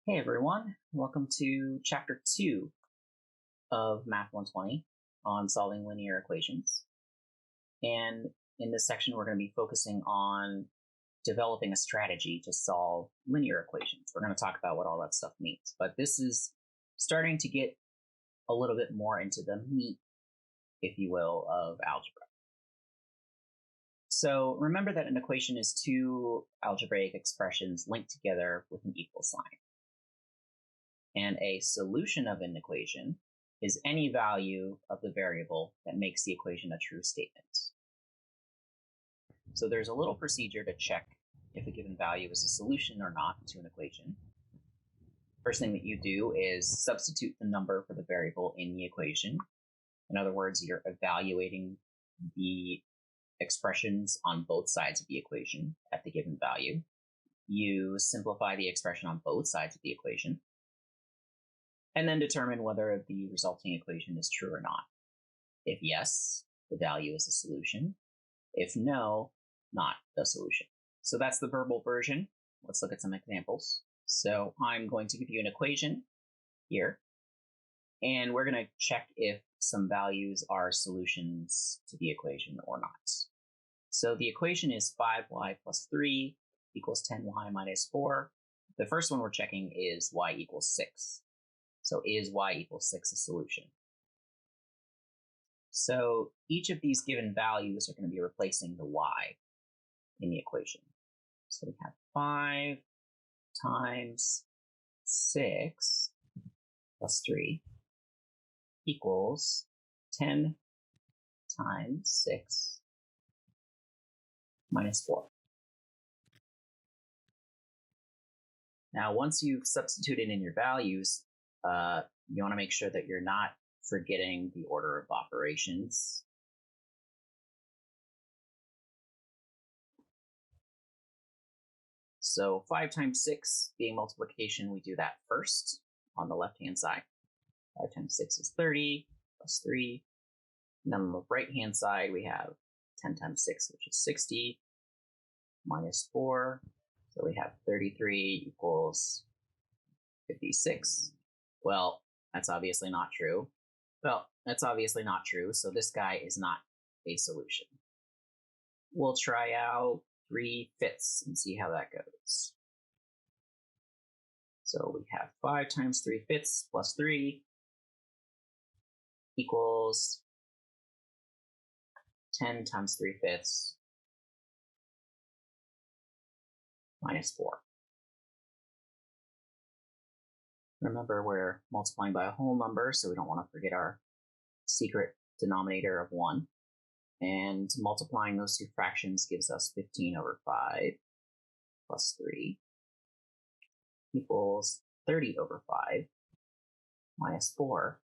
Hey everyone, welcome to Chapter 2 of Math 120 on solving linear equations. And in this section, we're going to be focusing on developing a strategy to solve linear equations. We're going to talk about what all that stuff means, but this is starting to get a little bit more into the meat, if you will, of algebra. So remember that an equation is two algebraic expressions linked together with an equal sign. And a solution of an equation is any value of the variable that makes the equation a true statement. So there's a little procedure to check if a given value is a solution or not to an equation. First thing that you do is substitute the number for the variable in the equation. In other words, you're evaluating the expressions on both sides of the equation at the given value. You simplify the expression on both sides of the equation, and then determine whether the resulting equation is true or not. If yes, the value is a solution. If no, not a solution. So that's the verbal version. Let's look at some examples. So I'm going to give you an equation here, and we're going to check if some values are solutions to the equation or not. So the equation is 5y plus 3 equals 10y minus 4. The first one we're checking is y equals 6. So is y equals 6 a solution? So each of these given values are going to be replacing the y in the equation. So we have 5 times 6 plus 3 equals 10 times 6 minus 4. Now, once you've substituted in your values, you want to make sure that you're not forgetting the order of operations. So 5 times 6 being multiplication, we do that first on the left-hand side. 5 times 6 is 30 plus 3. And then on the right-hand side, we have 10 times 6, which is 60, minus 4. So we have 33 equals 56. Well, that's obviously not true. So this guy is not a solution. We'll try out 3/5 and see how that goes. So we have 5 times 3/5 plus 3 equals 10 times 3/5 minus 4. Remember, we're multiplying by a whole number, so we don't want to forget our secret denominator of 1. And multiplying those two fractions gives us 15 over 5 plus 3 equals 30 over 5 minus 4.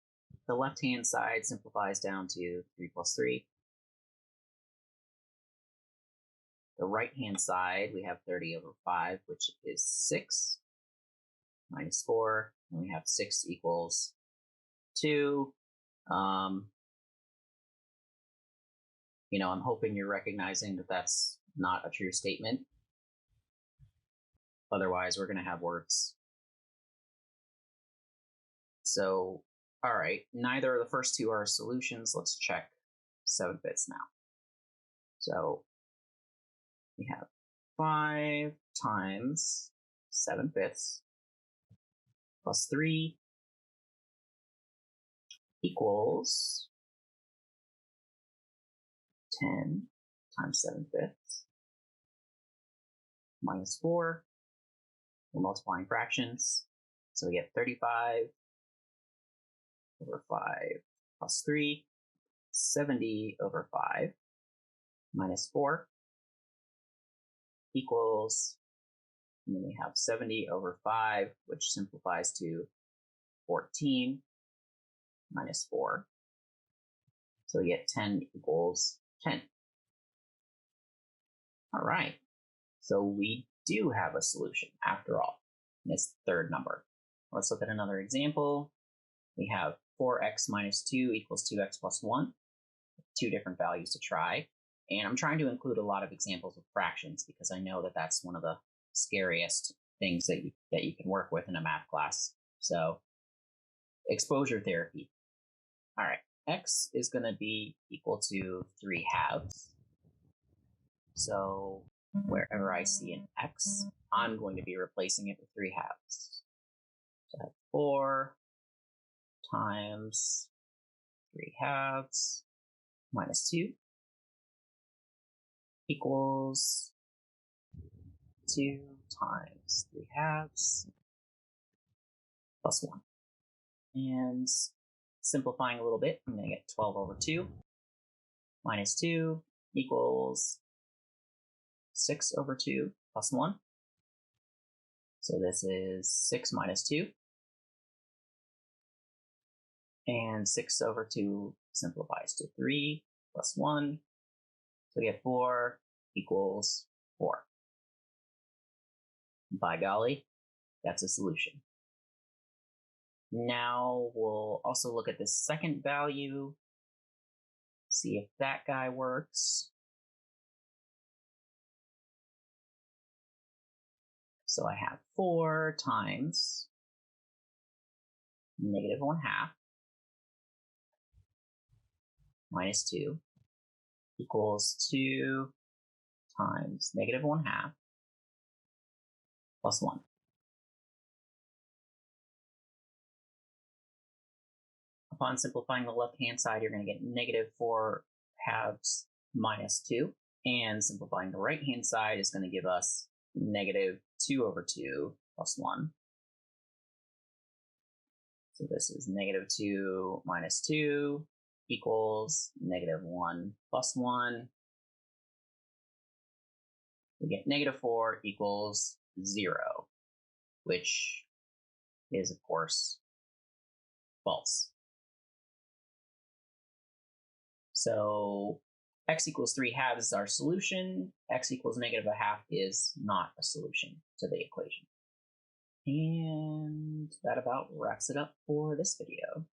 The left-hand side simplifies down to 3 plus 3. The right-hand side, we have 30 over 5, which is 6, minus 4, and we have 6 equals 2. I'm hoping you're recognizing that that's not a true statement. Otherwise, we're going to have words. So, all right, neither of the first two are solutions. Let's check 7/5 now. So we have 5 times 7/5 plus 3 equals 10 times 7/5 minus 4. We're multiplying fractions, so we get 35 over 5 plus 3, 70 over 5 minus 4 equals, and then we have 70 over 5, which simplifies to 14 minus 4. So we get 10 equals 10. All right, so we do have a solution after all, in this third number. Let's look at another example. We have 4x minus 2 equals 2x plus 1. 2 different values to try. And I'm trying to include a lot of examples of fractions because I know that that's one of the scariest things that you can work with in a math class. So exposure therapy. All right, x is going to be equal to 3/2. So wherever I see an x, I'm going to be replacing it with 3/2. So I have 4 times 3/2 minus 2 equals 2 times 3/2 plus 1. And simplifying a little bit, I'm going to get 12 over 2 minus 2 equals 6 over 2 plus 1. So this is 6 minus 2. And 6 over 2 simplifies to 3 plus 1. So we get 4 equals 4. By golly, that's a solution. Now we'll also look at this second value, see if that guy works. So I have 4 times negative 1/2 minus 2 equals 2 times negative 1/2 plus 1. Upon simplifying the left-hand side, you're going to get negative 4/2 minus 2. And simplifying the right-hand side is going to give us negative 2 over 2 plus 1. So this is negative 2 minus 2 equals negative 1 plus 1. We get negative 4 equals 0, which is, of course, false. So x equals 3/2 is our solution. X equals negative 1/2 is not a solution to the equation. And that about wraps it up for this video.